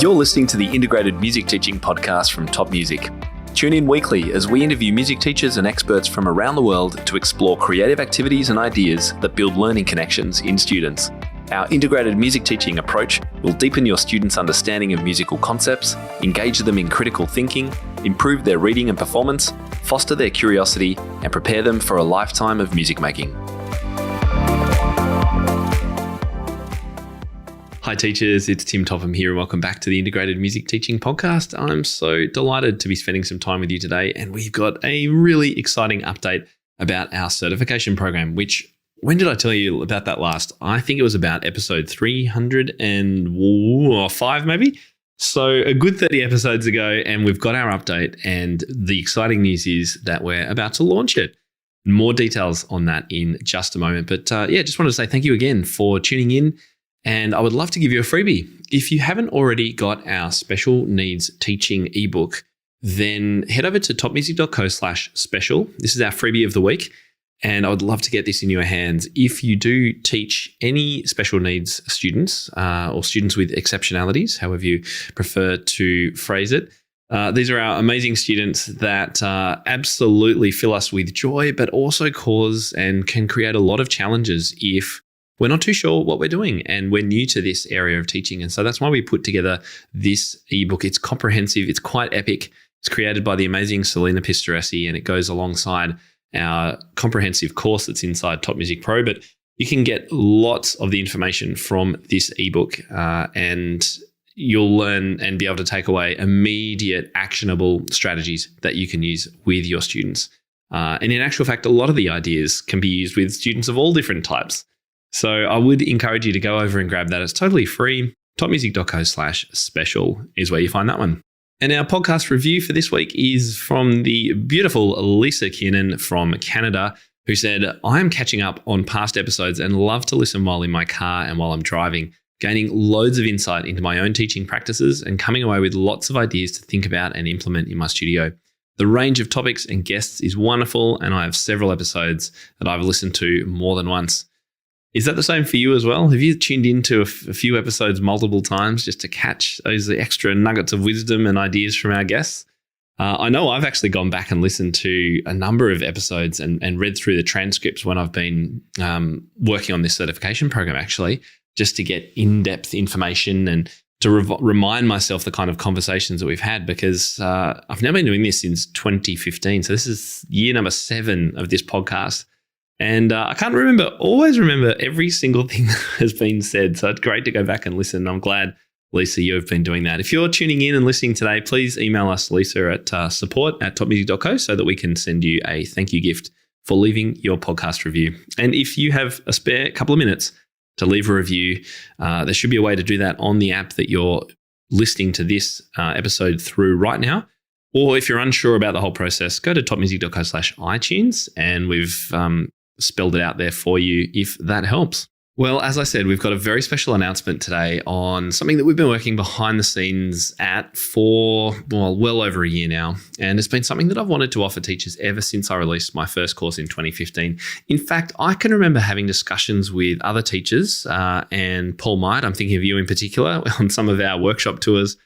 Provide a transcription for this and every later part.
You're listening to the Integrated Music Teaching Podcast from Top Music. Tune in weekly as we interview music teachers and experts from around the world to explore creative activities and ideas that build learning connections in students. Our integrated music teaching approach will deepen your students' understanding of musical concepts, engage them in critical thinking, improve their reading and performance, foster their curiosity, and prepare them for a lifetime of music making. Hi teachers, it's Tim Topham here and welcome back to the Integrated Music Teaching Podcast. I'm so delighted to be spending some time with you today, and we've got a really exciting update about our certification program, which, when did I tell you about that last? I think it was about episode 305 maybe. So a good 30 episodes ago, and we've got our update, and the exciting news is that we're about to launch it. More details on that in just a moment. But just wanted to say thank you again for tuning in. And I would love to give you a freebie. If you haven't already got our special needs teaching ebook, then head over to topmusic.co/special. This is our freebie of the week. And I would love to get this in your hands. If you do teach any special needs students or students with exceptionalities, however you prefer to phrase it, these are our amazing students that absolutely fill us with joy, but also cause and can create a lot of challenges if we're not too sure what we're doing and we're new to this area of teaching. And so that's why we put together this ebook. It's comprehensive. It's quite epic. It's created by the amazing Selena Pistoresi, and it goes alongside our comprehensive course that's inside TopMusicPro. But you can get lots of the information from this ebook and you'll learn and be able to take away immediate actionable strategies that you can use with your students. And in actual fact, a lot of the ideas can be used with students of all different types. So I would encourage you to go over and grab that. It's totally free. topmusic.co/special is where you find that one. And our podcast review for this week is from the beautiful Lisa Kiernan from Canada, who said, "I'm catching up on past episodes and love to listen while in my car and while I'm driving, gaining loads of insight into my own teaching practices and coming away with lots of ideas to think about and implement in my studio. The range of topics and guests is wonderful, and I have several episodes that I've listened to more than once." Is that the same for you as well? Have you tuned into a few episodes multiple times just to catch those extra nuggets of wisdom and ideas from our guests? I know I've actually gone back and listened to a number of episodes and read through the transcripts when I've been working on this certification program, actually, just to get in-depth information and to remind myself the kind of conversations that we've had, because I've now been doing this since 2015. So this is year number 7 of this podcast. And I can't always remember every single thing that has been said. So it's great to go back and listen. I'm glad, Lisa, you've been doing that. If you're tuning in and listening today, please email us, Lisa, at support@topmusic.co so that we can send you a thank you gift for leaving your podcast review. And if you have a spare couple of minutes to leave a review, there should be a way to do that on the app that you're listening to this episode through right now. Or if you're unsure about the whole process, go to topmusic.co/iTunes, and we've spelled it out there for you if that helps. Well, as I said, we've got a very special announcement today on something that we've been working behind the scenes at for, well over a year now. And it's been something that I've wanted to offer teachers ever since I released my first course in 2015. In fact, I can remember having discussions with other teachers and Paul Might, I'm thinking of you in particular, on some of our workshop tours,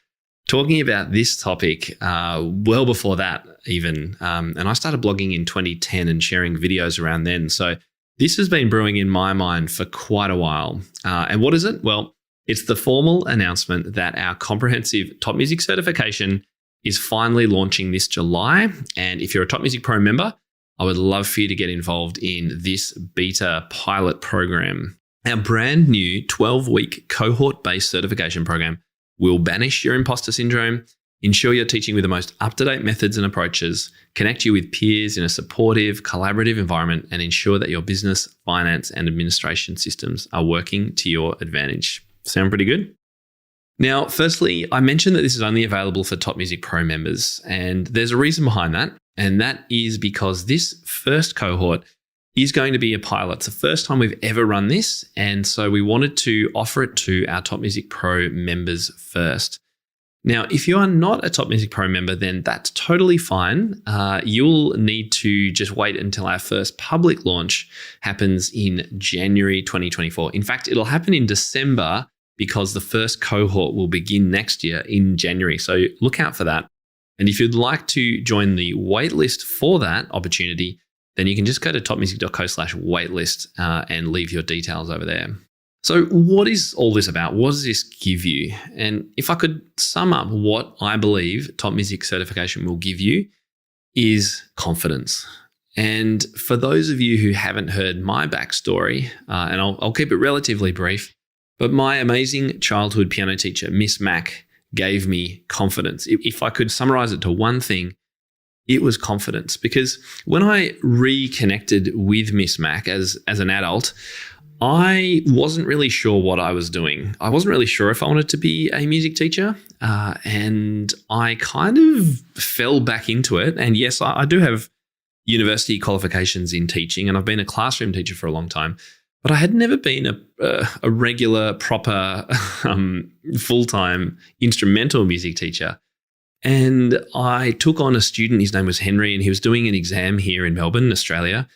talking about this topic well before that even. And I started blogging in 2010 and sharing videos around then. So this has been brewing in my mind for quite a while. And what is it? Well, it's the formal announcement that our comprehensive Top Music certification is finally launching this July. And if you're a TopMusicPro member, I would love for you to get involved in this beta pilot program. Our brand new 12-week cohort-based certification program will banish your imposter syndrome, ensure you're teaching with the most up-to-date methods and approaches, connect you with peers in a supportive, collaborative environment, and ensure that your business, finance, and administration systems are working to your advantage. Sound pretty good? Now, firstly, I mentioned that this is only available for Top Music Pro members, and there's a reason behind that, and that is because this first cohort is going to be a pilot. It's the first time we've ever run this, and so we wanted to offer it to our Top Music Pro members first. Now, if you are not a Top Music Pro member, then that's totally fine. You'll need to just wait until our first public launch happens in January 2024. In fact, it'll happen in December because the first cohort will begin next year in January. So look out for that. And if you'd like to join the waitlist for that opportunity, then you can just go to topmusic.co/waitlist and leave your details over there. So what is all this about? What does this give you? And if I could sum up what I believe Top Music Certification will give you is confidence. And for those of you who haven't heard my backstory, and I'll keep it relatively brief, but my amazing childhood piano teacher, Miss Mac, gave me confidence. If I could summarize it to one thing, it was confidence. Because when I reconnected with Miss Mac as an adult, I wasn't really sure what I was doing. I wasn't really sure if I wanted to be a music teacher, and I kind of fell back into it. And yes, I do have university qualifications in teaching, and I've been a classroom teacher for a long time, but I had never been a regular, proper, full-time instrumental music teacher. And I took on a student, his name was Henry, and he was doing an exam here in Melbourne, Australia,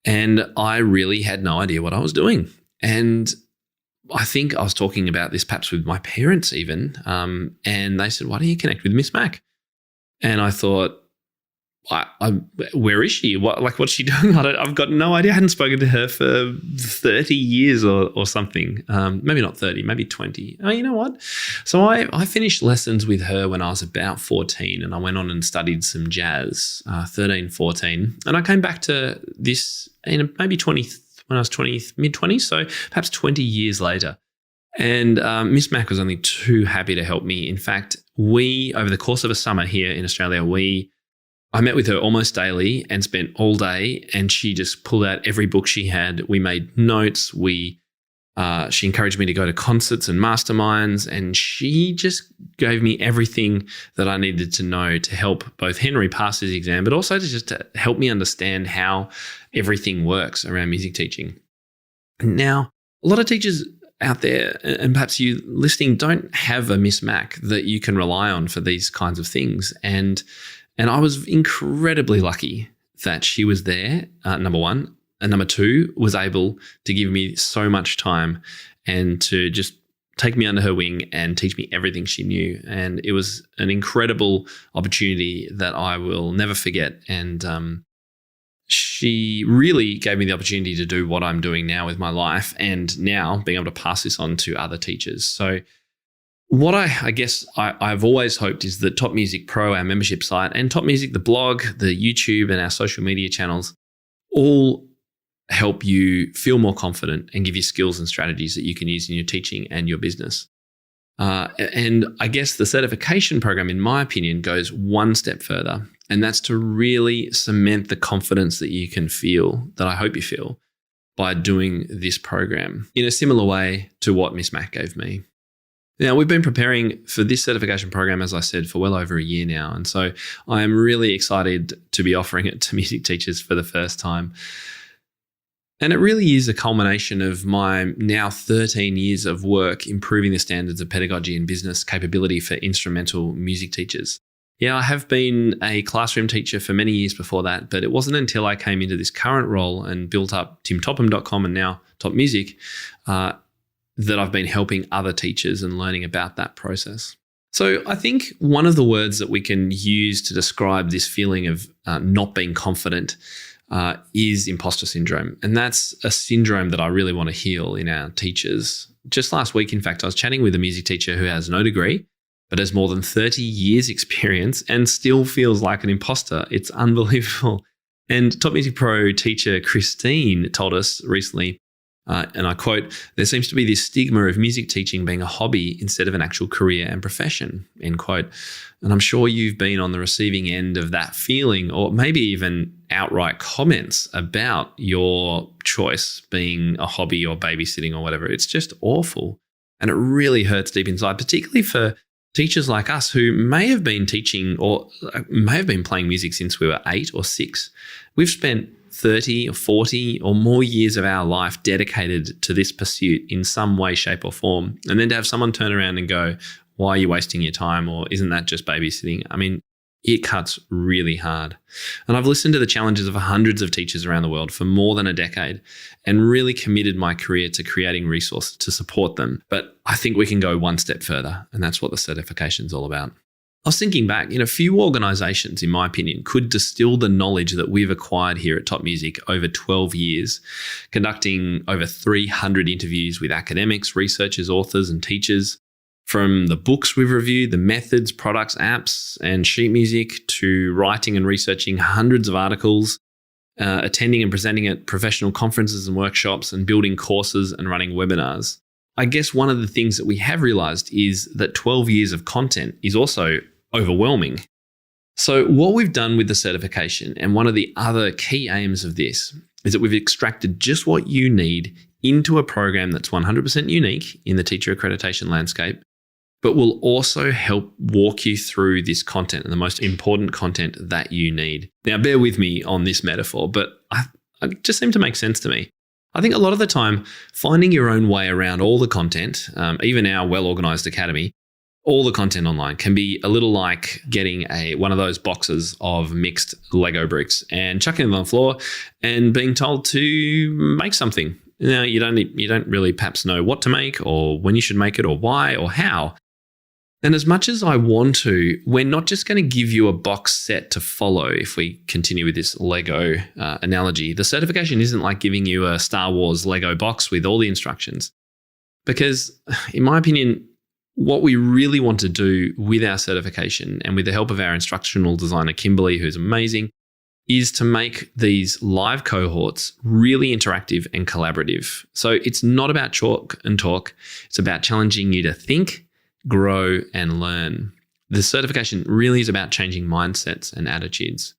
and I really had no idea what I was doing. And I think I was talking about this perhaps with my parents even, and they said, "Why don't you connect with Miss Mac?" And I thought, where is she? What's she doing? I've got no idea. I hadn't spoken to her for 30 years or something. Maybe not 30, maybe 20. Oh, you know what? So I finished lessons with her when I was about 14, and I went on and studied some jazz, 13, 14. And I came back to this in maybe 20, when I was 20, mid-20s, so perhaps 20 years later. And Miss Mac was only too happy to help me. In fact, over the course of a summer here in Australia, I met with her almost daily and spent all day, and she just pulled out every book she had. We made notes. She encouraged me to go to concerts and masterminds, and she just gave me everything that I needed to know to help both Henry pass his exam, but also to help me understand how everything works around music teaching. Now, a lot of teachers out there, and perhaps you listening, don't have a Miss Mac that you can rely on for these kinds of things. And I was incredibly lucky that she was there, number one. And number two, was able to give me so much time and to just take me under her wing and teach me everything she knew. And it was an incredible opportunity that I will never forget. And she really gave me the opportunity to do what I'm doing now with my life, and now being able to pass this on to other teachers. So what I guess I've always hoped is that Top Music Pro, our membership site, and Top Music, the blog, the YouTube, and our social media channels all help you feel more confident and give you skills and strategies that you can use in your teaching and your business. And I guess the certification program, in my opinion, goes one step further, and that's to really cement the confidence that you can feel, that I hope you feel, by doing this program in a similar way to what Miss Mac gave me. Now, we've been preparing for this certification program, as I said, for well over a year now. And so I am really excited to be offering it to music teachers for the first time. And it really is a culmination of my now 13 years of work improving the standards of pedagogy and business capability for instrumental music teachers. Yeah, I have been a classroom teacher for many years before that, but it wasn't until I came into this current role and built up timtopham.com and now Top Music that I've been helping other teachers and learning about that process. So I think one of the words that we can use to describe this feeling of not being confident is imposter syndrome. And that's a syndrome that I really want to heal in our teachers. Just last week, in fact, I was chatting with a music teacher who has no degree, but has more than 30 years experience and still feels like an imposter. It's unbelievable. And Top Music Pro teacher Christine told us recently, and I quote, "There seems to be this stigma of music teaching being a hobby instead of an actual career and profession," end quote. And I'm sure you've been on the receiving end of that feeling, or maybe even outright comments about your choice being a hobby or babysitting or whatever. It's just awful. And it really hurts deep inside, particularly for teachers like us who may have been teaching or may have been playing music since we were 8 or 6. We've spent 30 or 40 or more years of our life dedicated to this pursuit in some way, shape or form. And then to have someone turn around and go, "Why are you wasting your time?" Or "Isn't that just babysitting?" I mean, it cuts really hard. And I've listened to the challenges of hundreds of teachers around the world for more than a decade and really committed my career to creating resources to support them. But I think we can go one step further, and that's what the certification is all about. I was thinking back, few organizations, in my opinion, could distill the knowledge that we've acquired here at Top Music over 12 years, conducting over 300 interviews with academics, researchers, authors, and teachers. From the books we've reviewed, the methods, products, apps, and sheet music, to writing and researching hundreds of articles, attending and presenting at professional conferences and workshops, and building courses and running webinars. I guess one of the things that we have realized is that 12 years of content is also overwhelming. So what we've done with the certification, and one of the other key aims of this, is that we've extracted just what you need into a program that's 100% unique in the teacher accreditation landscape, but will also help walk you through this content and the most important content that you need. Now, bear with me on this metaphor, but it just seemed to make sense to me. I think a lot of the time, finding your own way around all the content, even our well-organized academy, all the content online can be a little like getting one of those boxes of mixed Lego bricks and chucking them on the floor and being told to make something. Now, you don't really perhaps know what to make or when you should make it or why or how. And as much as I want to, we're not just going to give you a box set to follow if we continue with this Lego analogy. The certification isn't like giving you a Star Wars Lego box with all the instructions. Because in my opinion, what we really want to do with our certification and with the help of our instructional designer, Kimberly, who's amazing, is to make these live cohorts really interactive and collaborative. So it's not about chalk and talk. It's about challenging you to think, grow, and learn. The certification really is about changing mindsets and attitudes.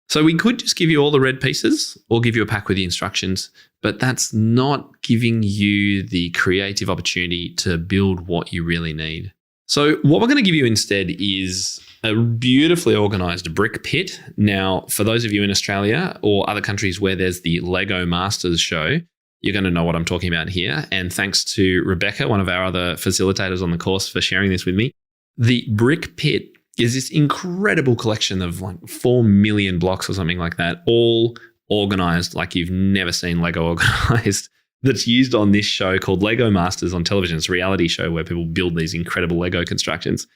So we could just give you all the red pieces or give you a pack with the instructions, but that's not giving you the creative opportunity to build what you really need. So what we're going to give you instead is a beautifully organized brick pit. Now, for those of you in Australia or other countries where there's the Lego Masters show, you're going to know what I'm talking about here. And thanks to Rebecca, one of our other facilitators on the course, for sharing this with me. The brick pit is this incredible collection of like 4 million blocks or something like that, all organized like you've never seen Lego organized, that's used on this show called Lego Masters on television. It's a reality show where people build these incredible Lego constructions.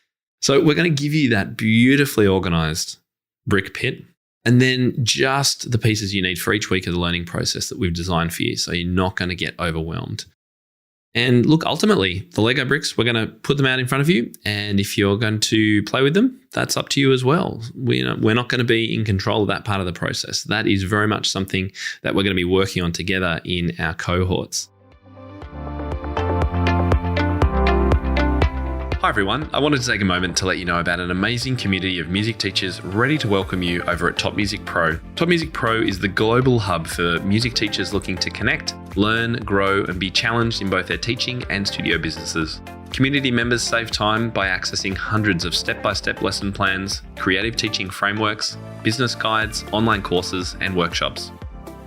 So we're going to give you that beautifully organized brick pit, and then just the pieces you need for each week of the learning process that we've designed for you, so you're not going to get overwhelmed. And look, ultimately, the Lego bricks, we're going to put them out in front of you. And if you're going to play with them, that's up to you as well. We're not going to be in control of that part of the process. That is very much something that we're going to be working on together in our cohorts. Hi everyone, I wanted to take a moment to let you know about an amazing community of music teachers ready to welcome you over at TopMusicPro. TopMusicPro is the global hub for music teachers looking to connect, learn, grow, and be challenged in both their teaching and studio businesses. Community members save time by accessing hundreds of step-by-step lesson plans, creative teaching frameworks, business guides, online courses, and workshops.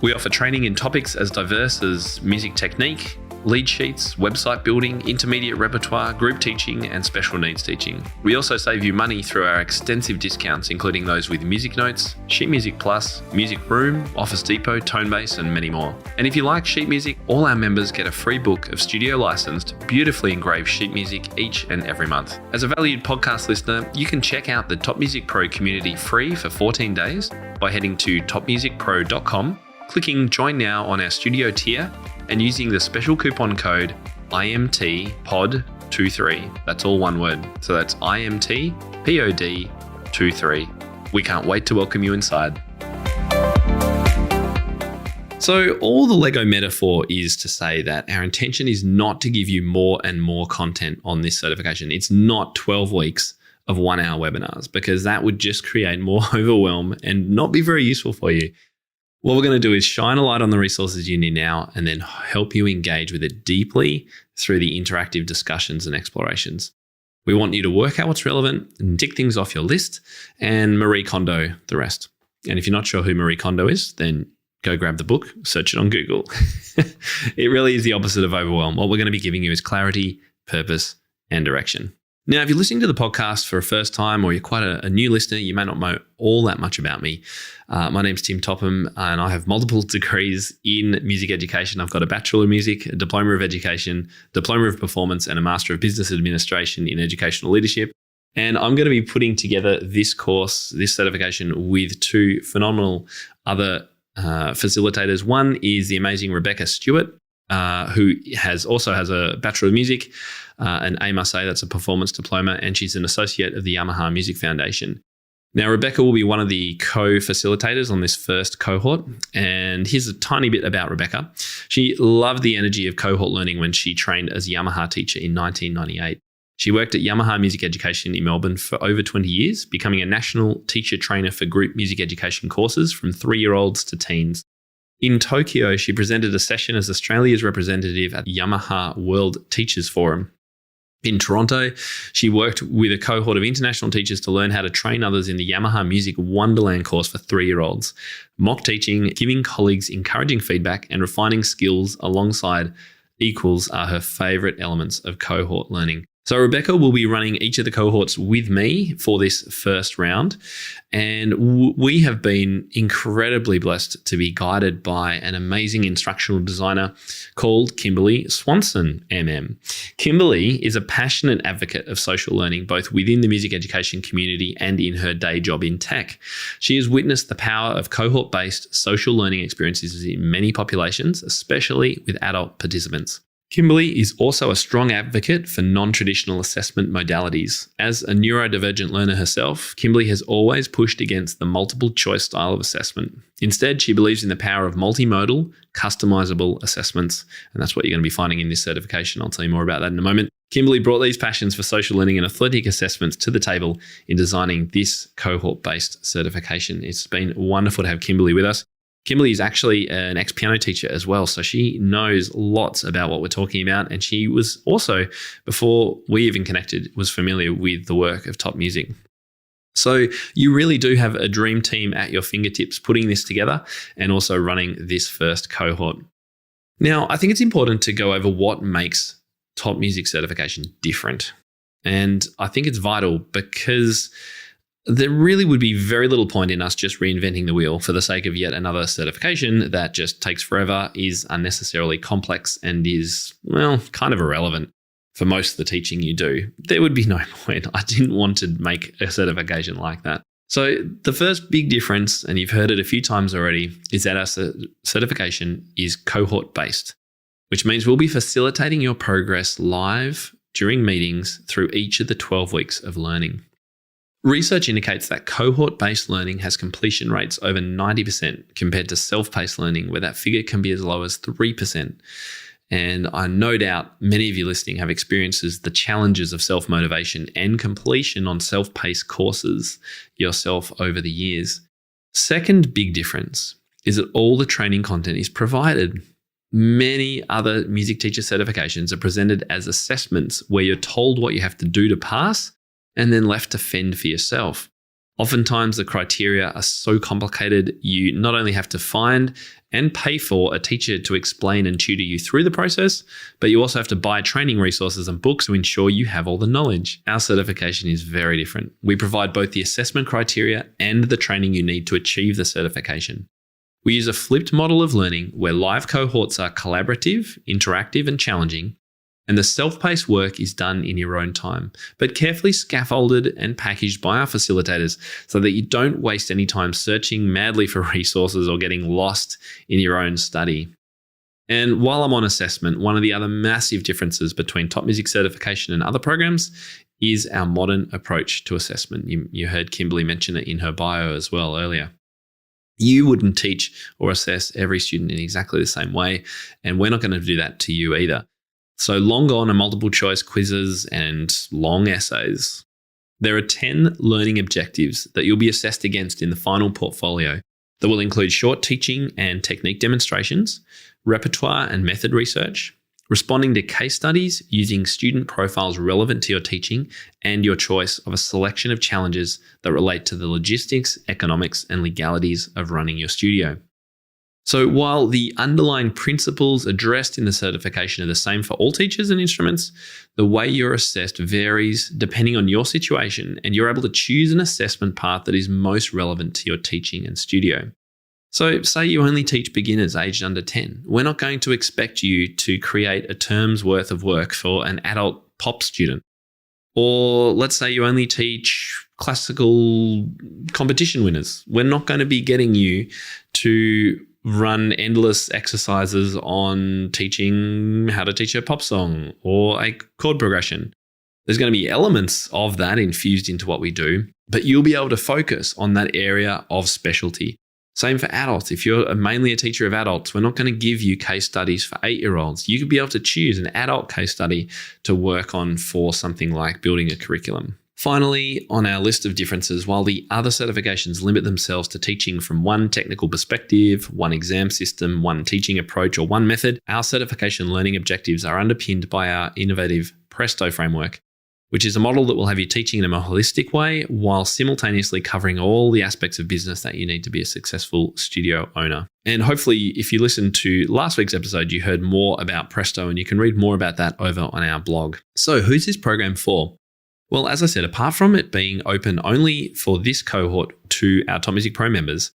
We offer training in topics as diverse as music technique, lead sheets, website building, intermediate repertoire, group teaching, and special needs teaching. We also save you money through our extensive discounts, including those with Music Notes, Sheet Music Plus, Music Room, Office Depot, Tonebase, and many more. And if you like sheet music, all our members get a free book of studio licensed, beautifully engraved sheet music each and every month. As a valued podcast listener, you can check out the Top Music Pro community free for 14 days by heading to topmusicpro.com, clicking Join Now on our studio tier, and using the special coupon code IMTPOD23. That's all one word. So that's IMTPOD23. We can't wait to welcome you inside. So all the Lego metaphor is to say that our intention is not to give you more and more content on this certification. It's not 12 weeks of 1-hour webinars, because that would just create more overwhelm and not be very useful for you. What we're going to do is shine a light on the resources you need now and then help you engage with it deeply through the interactive discussions and explorations. We want you to work out what's relevant and tick things off your list and Marie Kondo the rest. And if you're not sure who Marie Kondo is, then go grab the book, search it on Google. It really is the opposite of overwhelm. What we're going to be giving you is clarity, purpose, and direction. Now, if you're listening to the podcast for a first time or you're quite a new listener, you may not know all that much about me. My name's Tim Topham and I have multiple degrees in music education. I've got a Bachelor of Music, a Diploma of Education, Diploma of Performance, and a Master of Business Administration in Educational Leadership. And I'm going to be putting together this course, this certification, with two phenomenal other facilitators. One is the amazing Rebecca Stewart, who also has a Bachelor of Music, an A+A, that's a performance diploma, and she's an associate of the Yamaha Music Foundation. Now, Rebecca will be one of the co-facilitators on this first cohort. And here's a tiny bit about Rebecca. She loved the energy of cohort learning when she trained as a Yamaha teacher in 1998. She worked at Yamaha Music Education in Melbourne for over 20 years, becoming a national teacher trainer for group music education courses from 3-year-olds to teens. In Tokyo, she presented a session as Australia's representative at Yamaha World Teachers Forum. In Toronto, she worked with a cohort of international teachers to learn how to train others in the Yamaha Music Wonderland course for 3-year-olds. Mock teaching, giving colleagues encouraging feedback, and refining skills alongside equals are her favourite elements of cohort learning. So Rebecca will be running each of the cohorts with me for this first round. And we have been incredibly blessed to be guided by an amazing instructional designer called Kimberly Swanson, MM. Kimberly is a passionate advocate of social learning, both within the music education community and in her day job in tech. She has witnessed the power of cohort-based social learning experiences in many populations, especially with adult participants. Kimberly is also a strong advocate for non-traditional assessment modalities. As a neurodivergent learner herself, Kimberly has always pushed against the multiple choice style of assessment. Instead, she believes in the power of multimodal, customizable assessments, and that's what you're going to be finding in this certification. I'll tell you more about that in a moment. Kimberly brought these passions for social learning and athletic assessments to the table in designing this cohort-based certification. It's been wonderful to have Kimberly with us. Kimberly is actually an ex-piano teacher as well, so she knows lots about what we're talking about. And she was also, before we even connected, was familiar with the work of Top Music. So you really do have a dream team at your fingertips putting this together and also running this first cohort. Now, I think it's important to go over what makes Top Music certification different. And I think it's vital because there really would be very little point in us just reinventing the wheel for the sake of yet another certification that just takes forever, is unnecessarily complex, and is, well, kind of irrelevant for most of the teaching you do. There would be no point. I didn't want to make a certification like that. So the first big difference, and you've heard it a few times already, is that our certification is cohort-based, which means we'll be facilitating your progress live during meetings through each of the 12 weeks of learning. Research indicates that cohort-based learning has completion rates over 90% compared to self-paced learning, where that figure can be as low as 3%. And I no doubt many of you listening have experienced the challenges of self-motivation and completion on self-paced courses yourself over the years. Second big difference is that all the training content is provided. Many other music teacher certifications are presented as assessments where you're told what you have to do to pass and then left to fend for yourself. Oftentimes, the criteria are so complicated, you not only have to find and pay for a teacher to explain and tutor you through the process, but you also have to buy training resources and books to ensure you have all the knowledge. Our certification is very different. We provide both the assessment criteria and the training you need to achieve the certification. We use a flipped model of learning where live cohorts are collaborative, interactive, and challenging, and the self-paced work is done in your own time, but carefully scaffolded and packaged by our facilitators so that you don't waste any time searching madly for resources or getting lost in your own study. And while I'm on assessment, one of the other massive differences between Top Music certification and other programs is our modern approach to assessment. You heard Kimberly mention it in her bio as well earlier. You wouldn't teach or assess every student in exactly the same way, and we're not going to do that to you either. So long gone are multiple choice quizzes and long essays. There are 10 learning objectives that you'll be assessed against in the final portfolio that will include short teaching and technique demonstrations, repertoire and method research, responding to case studies using student profiles relevant to your teaching, and your choice of a selection of challenges that relate to the logistics, economics, and legalities of running your studio. So while the underlying principles addressed in the certification are the same for all teachers and instruments, the way you're assessed varies depending on your situation, and you're able to choose an assessment path that is most relevant to your teaching and studio. So say you only teach beginners aged under 10. We're not going to expect you to create a term's worth of work for an adult pop student. Or let's say you only teach classical competition winners. We're not going to be getting you to run endless exercises on teaching how to teach a pop song or a chord progression. There's going to be elements of that infused into what we do, but you'll be able to focus on that area of specialty. Same for adults. If you're mainly a teacher of adults, we're not going to give you case studies for 8-year-olds. You could be able to choose an adult case study to work on for something like building a curriculum. Finally, on our list of differences, while the other certifications limit themselves to teaching from one technical perspective, one exam system, one teaching approach, or one method, our certification learning objectives are underpinned by our innovative Presto framework, which is a model that will have you teaching in a more holistic way while simultaneously covering all the aspects of business that you need to be a successful studio owner. And hopefully, if you listened to last week's episode, you heard more about Presto, and you can read more about that over on our blog. So who's this program for? Well, as I said, apart from it being open only for this cohort to our TopMusicPro members,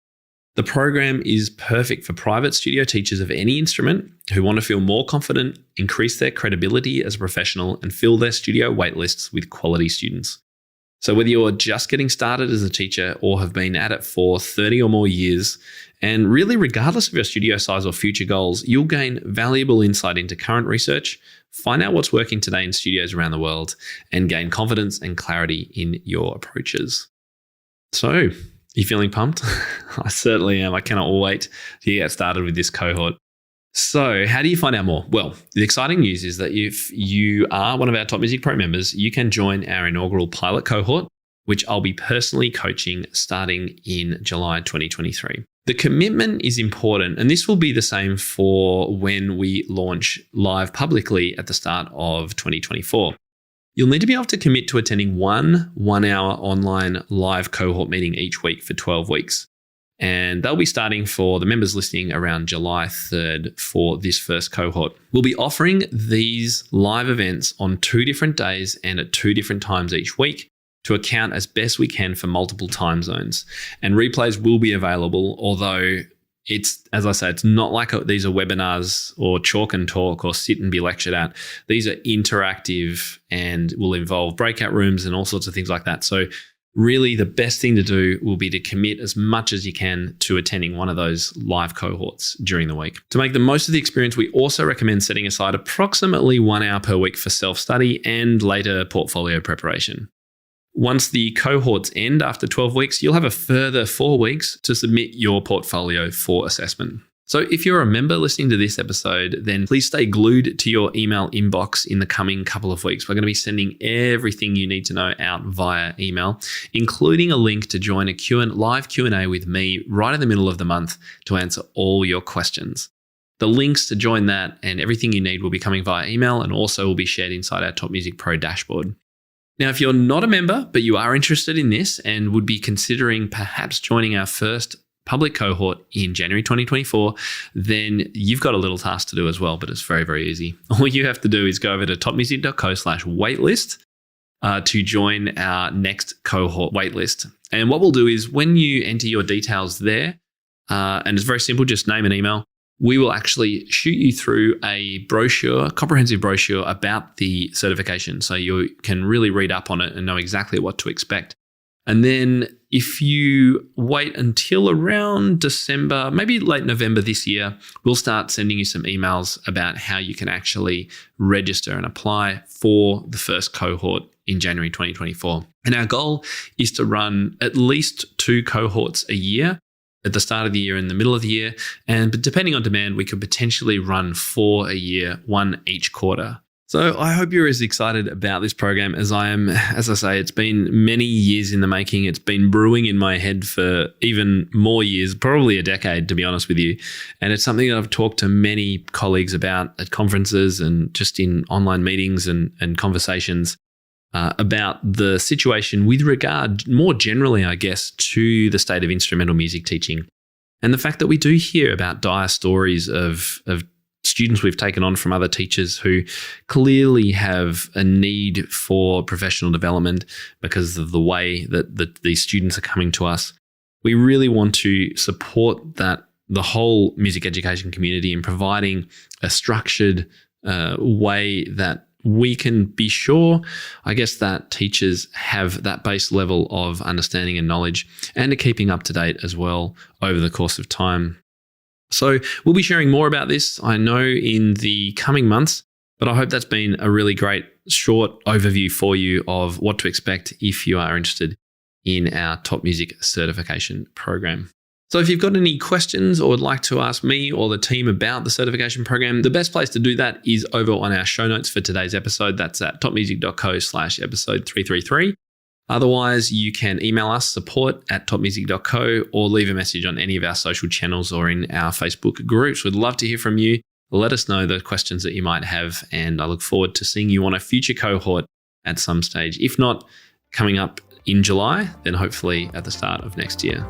the program is perfect for private studio teachers of any instrument who want to feel more confident, increase their credibility as a professional, and fill their studio waitlists with quality students. So whether you're just getting started as a teacher or have been at it for 30 or more years, and really regardless of your studio size or future goals, you'll gain valuable insight into current research, find out what's working today in studios around the world, and gain confidence and clarity in your approaches. So, you feeling pumped? I certainly am. I cannot wait to get started with this cohort. So how do you find out more? Well, the exciting news is that if you are one of our Top Music Pro members, you can join our inaugural pilot cohort, which I'll be personally coaching starting in July 2023. The commitment is important, and this will be the same for when we launch live publicly at the start of 2024. You'll need to be able to commit to attending one 1-hour online live cohort meeting each week for 12 weeks. And they'll be starting for the members listening around July 3rd for this first cohort. We'll be offering these live events on 2 different days and at 2 different times each week to account as best we can for multiple time zones. And replays will be available, although it's, as I say, it's not like these are webinars or chalk and talk or sit and be lectured at. These are interactive and will involve breakout rooms and all sorts of things like that. So really the best thing to do will be to commit as much as you can to attending one of those live cohorts during the week. To make the most of the experience, we also recommend setting aside approximately 1 hour per week for self-study and later portfolio preparation. Once the cohorts end after 12 weeks, you'll have a further 4 weeks to submit your portfolio for assessment. So if you're a member listening to this episode, then please stay glued to your email inbox in the coming couple of weeks. We're going to be sending everything you need to know out via email, including a link to join a live Q&A with me right in the middle of the month to answer all your questions. The links to join that and everything you need will be coming via email and also will be shared inside our Top Music Pro dashboard. Now, if you're not a member, but you are interested in this and would be considering perhaps joining our first public cohort in January 2024, then you've got a little task to do as well, but it's very, very easy. All you have to do is go over to topmusic.co/waitlist to join our next cohort waitlist. And what we'll do is when you enter your details there, and it's very simple, just name and email, we will actually shoot you through a comprehensive brochure about the certification. So you can really read up on it and know exactly what to expect. And then if you wait until around December, maybe late November this year, we'll start sending you some emails about how you can actually register and apply for the first cohort in January 2024. And our goal is to run at least 2 cohorts a year, at the start of the year and the middle of the year. And depending on demand, we could potentially run 4 a year, 1 each quarter. So I hope you're as excited about this program as I am. As I say, it's been many years in the making. It's been brewing in my head for even more years, probably a decade, to be honest with you. And it's something that I've talked to many colleagues about at conferences and just in online meetings and conversations about the situation with regard more generally, I guess, to the state of instrumental music teaching. And the fact that we do hear about dire stories of students we've taken on from other teachers who clearly have a need for professional development because of the way that these students are coming to us. We really want to support the whole music education community in providing a structured way that we can be sure, I guess, that teachers have that base level of understanding and knowledge and are keeping up to date as well over the course of time. So we'll be sharing more about this, I know, in the coming months, but I hope that's been a really great short overview for you of what to expect if you are interested in our Top Music Certification Program. So if you've got any questions or would like to ask me or the team about the certification program, the best place to do that is over on our show notes for today's episode. That's at topmusic.co/episode 333. Otherwise, you can email us support@topmusic.co or leave a message on any of our social channels or in our Facebook groups. We'd love to hear from you. Let us know the questions that you might have, and I look forward to seeing you on a future cohort at some stage. If not coming up in July, then hopefully at the start of next year.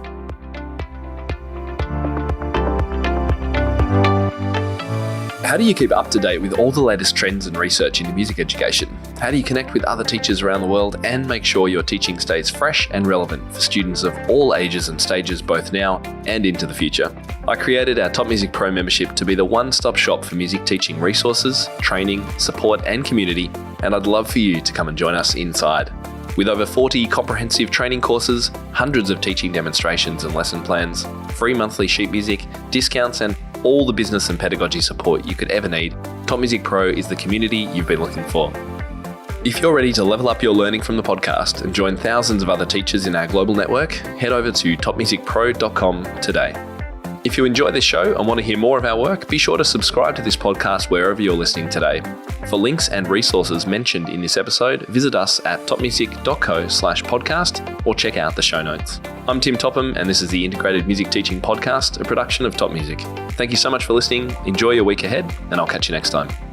How do you keep up to date with all the latest trends and research into music education? How do you connect with other teachers around the world and make sure your teaching stays fresh and relevant for students of all ages and stages, both now and into the future? I created our TopMusicPro membership to be the one-stop shop for music teaching resources, training, support, and community, and I'd love for you to come and join us inside. With over 40 comprehensive training courses, hundreds of teaching demonstrations and lesson plans, free monthly sheet music, discounts, and all the business and pedagogy support you could ever need, TopMusicPro is the community you've been looking for. If you're ready to level up your learning from the podcast and join thousands of other teachers in our global network, head over to topmusicpro.com today. If you enjoy this show and want to hear more of our work, be sure to subscribe to this podcast wherever you're listening today. For links and resources mentioned in this episode, visit us at topmusic.co/podcast or check out the show notes. I'm Tim Topham, and this is the Integrated Music Teaching Podcast, a production of Top Music. Thank you so much for listening. Enjoy your week ahead, and I'll catch you next time.